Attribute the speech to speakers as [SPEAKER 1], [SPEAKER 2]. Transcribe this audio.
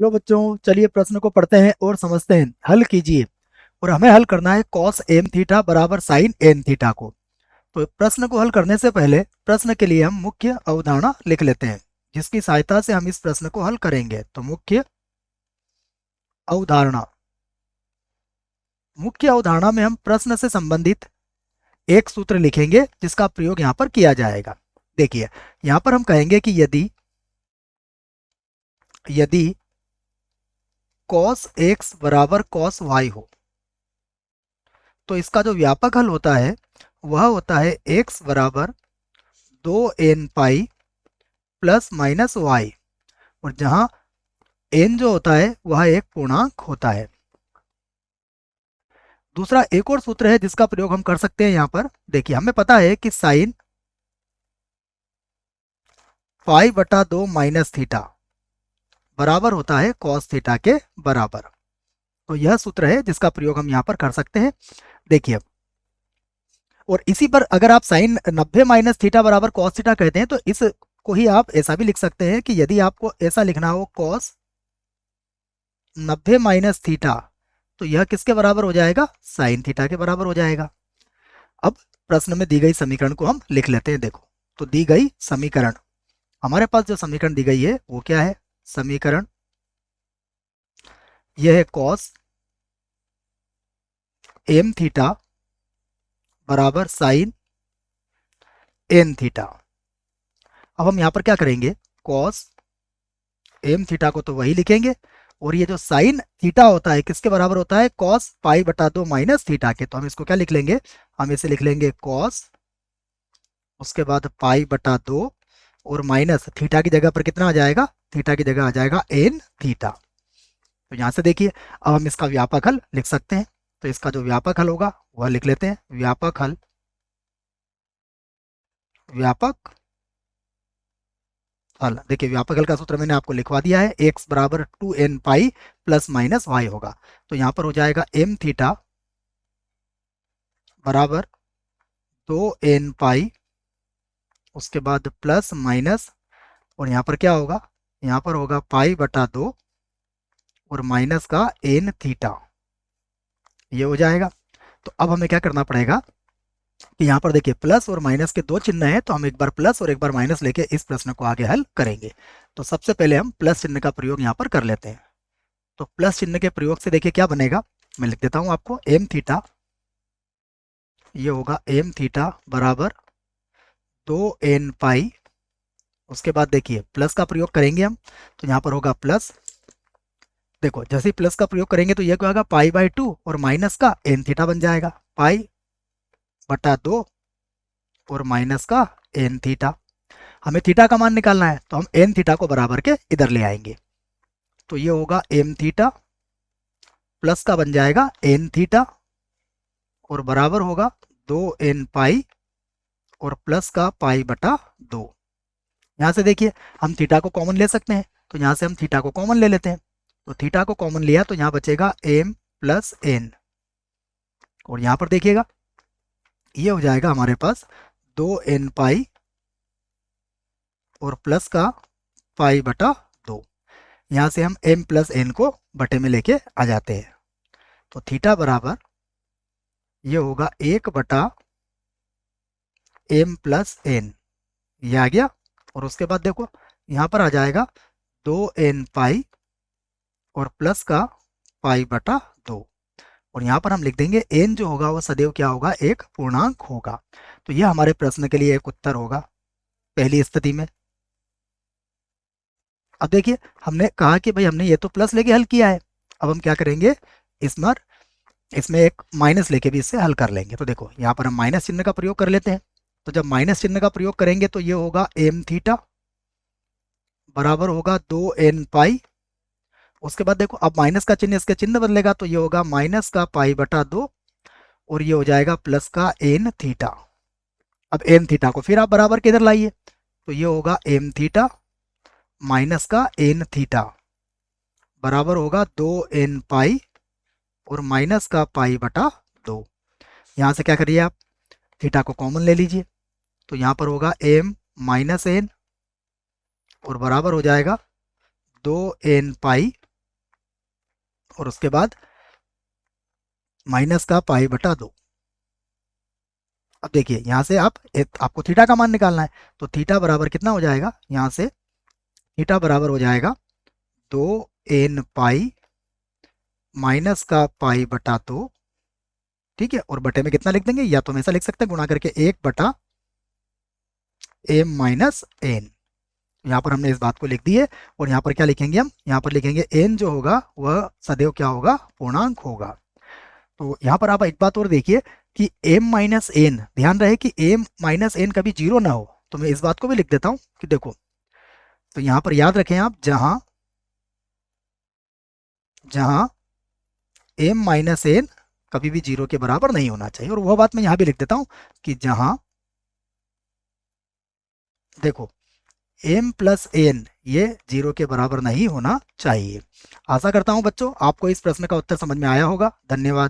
[SPEAKER 1] Hello बच्चों, चलिए प्रश्न को पढ़ते हैं और समझते हैं। हल कीजिए। और हमें हल करना है कॉस एम थीटा बराबर साइन एन थीटा को। तो प्रश्न को हल करने से पहले प्रश्न के लिए हम मुख्य अवधारणा लिख लेते हैं, जिसकी सहायता से हम इस प्रश्न को हल करेंगे। तो अवधारणा मुख्य अवधारणा में हम प्रश्न से संबंधित एक सूत्र लिखेंगे, जिसका प्रयोग यहाँ पर किया जाएगा। देखिए, यहाँ पर हम कहेंगे कि यदि यदि कॉस एक्स बराबर कॉस वाई हो, तो इसका जो व्यापक हल होता है वह होता है x बराबर 2n pi plus minus Y, और जहां n जो होता है वह एक पूर्णांक होता है। दूसरा एक और सूत्र है जिसका प्रयोग हम कर सकते हैं। यहाँ पर देखिए, हमें पता है कि साइन पाई बटा 2 माइनस थीटा बराबर होता है कॉस थीटा के बराबर। तो यह सूत्र है जिसका प्रयोग हम यहाँ पर कर सकते हैं। देखिए, और इसी पर अगर आप साइन 90 माइनस थीटा बराबर कॉस थीटा कहते हैं, तो इस को ही आप ऐसा भी लिख सकते हैं कि यदि आपको ऐसा लिखना हो कॉस 90 माइनस थीटा, तो यह किसके बराबर हो जाएगा? साइन थीटा के बराबर हो जाएगा। अब प्रश्न में दी गई समीकरण को हम लिख लेते हैं। देखो, तो दी गई समीकरण, हमारे पास जो समीकरण दी गई है वो क्या है? समीकरण यह है कॉस एम थीटा बराबर साइन एन थीटा। अब हम यहाँ पर क्या करेंगे? कॉस एम थीटा को तो वही लिखेंगे, और ये जो साइन थीटा होता है किसके बराबर होता है? कॉस पाई बटा 2 माइनस थीटा के। तो हम इसको क्या लिख लेंगे? हम इसे लिख लेंगे कॉस, उसके बाद पाई बटा 2, और माइनस थीटा की जगह पर कितना आ जाएगा? थीटा की जगह आ जाएगा एन थीटा। तो यहाँ से देखिए, अब हम इसका व्यापक हल लिख सकते हैं। तो इसका जो व्यापक हल होगा वह लिख लेते हैं। व्यापक हल देखिए, व्यापक हल का सूत्र मैंने आपको लिखवा दिया है। एक्स बराबर 2n pi plus minus Y होगा। तो यहाँ पर हो जाएगा एम थीटा बराबर 2n पाई, उसके बाद प्लस माइनस, और यहाँ पर क्या होगा? यहाँ पर होगा पाई बटा 2 और माइनस का एन थीटा, ये हो जाएगा। तो अब हमें क्या करना पड़ेगा कि यहाँ पर देखिए प्लस और माइनस के दो चिन्ह हैं, तो हम एक बार प्लस और एक बार माइनस लेके इस प्रश्न को आगे हल करेंगे। तो सबसे पहले हम प्लस चिन्ह का प्रयोग यहाँ पर कर लेते हैं। तो प्लस चिन्ह के प्रयोग से देखिए क्या बनेगा, मैं लिख देता हूँ आपको। एम थीटा, ये होगा एम थीटा बराबर 2n पाई, उसके बाद देखिए प्लस का प्रयोग करेंगे हम, तो यहाँ पर होगा प्लस। देखो, जैसे ही प्लस का प्रयोग करेंगे तो यह क्या होगा? पाई बाई 2, और माइनस का एन थीटा बन जाएगा, पाई बटा 2 और माइनस का एन थीटा। हमें थीटा का मान निकालना है, तो हम एन थीटा को बराबर के इधर ले आएंगे। तो ये होगा एम थीटा प्लस का बन जाएगा एन थीटा, और बराबर होगा 2n पाई और प्लस का पाई बटा 2। यहाँ से देखिए हम थीटा को कॉमन ले सकते हैं, तो यहाँ से हम थीटा को कॉमन ले लेते हैं। तो थीटा को कॉमन लिया तो यहाँ बचेगा एम प्लस एन, और यहाँ पर देखिएगा ये हो जाएगा हमारे पास 2n पाई और प्लस का पाई बटा 2। यहाँ से हम m प्लस एन को बटे में लेके आ जाते हैं। तो थीटा बराबर ये होगा 1/m प्लस एन, ये आ गया। और उसके बाद देखो यहाँ पर आ जाएगा 2n पाई और प्लस का पाई बटा 2, और यहाँ पर हम लिख देंगे n जो होगा वो सदैव क्या होगा? एक पूर्णांक होगा। तो यह हमारे प्रश्न के लिए एक उत्तर होगा पहली स्थिति में। अब देखिए, हमने कहा कि भाई हमने ये तो प्लस लेके हल किया है, अब हम क्या करेंगे? इसमें इसमें एक माइनस लेके भी इससे हल कर लेंगे। तो देखो यहाँ पर हम माइनस चिन्ह का प्रयोग कर लेते हैं। तो जब माइनस चिन्ह का प्रयोग करेंगे तो ये होगा एम थीटा बराबर होगा 2n पाई। उसके बाद देखो अब माइनस का चिन्ह इसके चिन्ह बदलेगा, तो ये होगा माइनस का पाई बटा 2, और ये हो जाएगा प्लस का एन थीटा। अब एन थीटा को फिर आप बराबर के इधर लाइए, तो ये होगा एम थीटा माइनस का एन थीटा बराबर होगा 2n पाई और माइनस का पाई बटा 2। यहाँ से क्या करिए आप? थीटा को कॉमन ले लीजिए, तो यहाँ पर होगा m माइनस एन और बराबर हो जाएगा 2n पाई और उसके बाद माइनस का पाई बटा 2। अब देखिए यहाँ से आपको थीटा का मान निकालना है, तो थीटा बराबर कितना हो जाएगा, यहाँ से थीटा बराबर हो जाएगा 2n पाई माइनस का पाई बटा 2, ठीक है, और बटे में कितना लिख देंगे, या तो हम ऐसा लिख सकते हैं गुणा करके 1 बटा m माइनस एन। यहाँ पर हमने इस बात को लिख दी है, और यहाँ पर क्या लिखेंगे हम, यहाँ पर लिखेंगे n जो होगा वह सदैव क्या होगा, पूर्णांक होगा। तो यहाँ पर आप एक बात और देखिए कि m माइनस एन, ध्यान रहे कि m माइनस एन कभी जीरो ना हो, तो मैं इस बात को भी लिख देता हूँ कि देखो, तो यहाँ पर याद रखें आप, जहां जहां m माइनस एन कभी भी जीरो के बराबर नहीं होना चाहिए, और वह बात मैं यहाँ भी लिख देता हूँ कि जहां देखो m प्लस एन ये जीरो के बराबर नहीं होना चाहिए। आशा करता हूं बच्चों आपको इस प्रश्न का उत्तर समझ में आया होगा। धन्यवाद।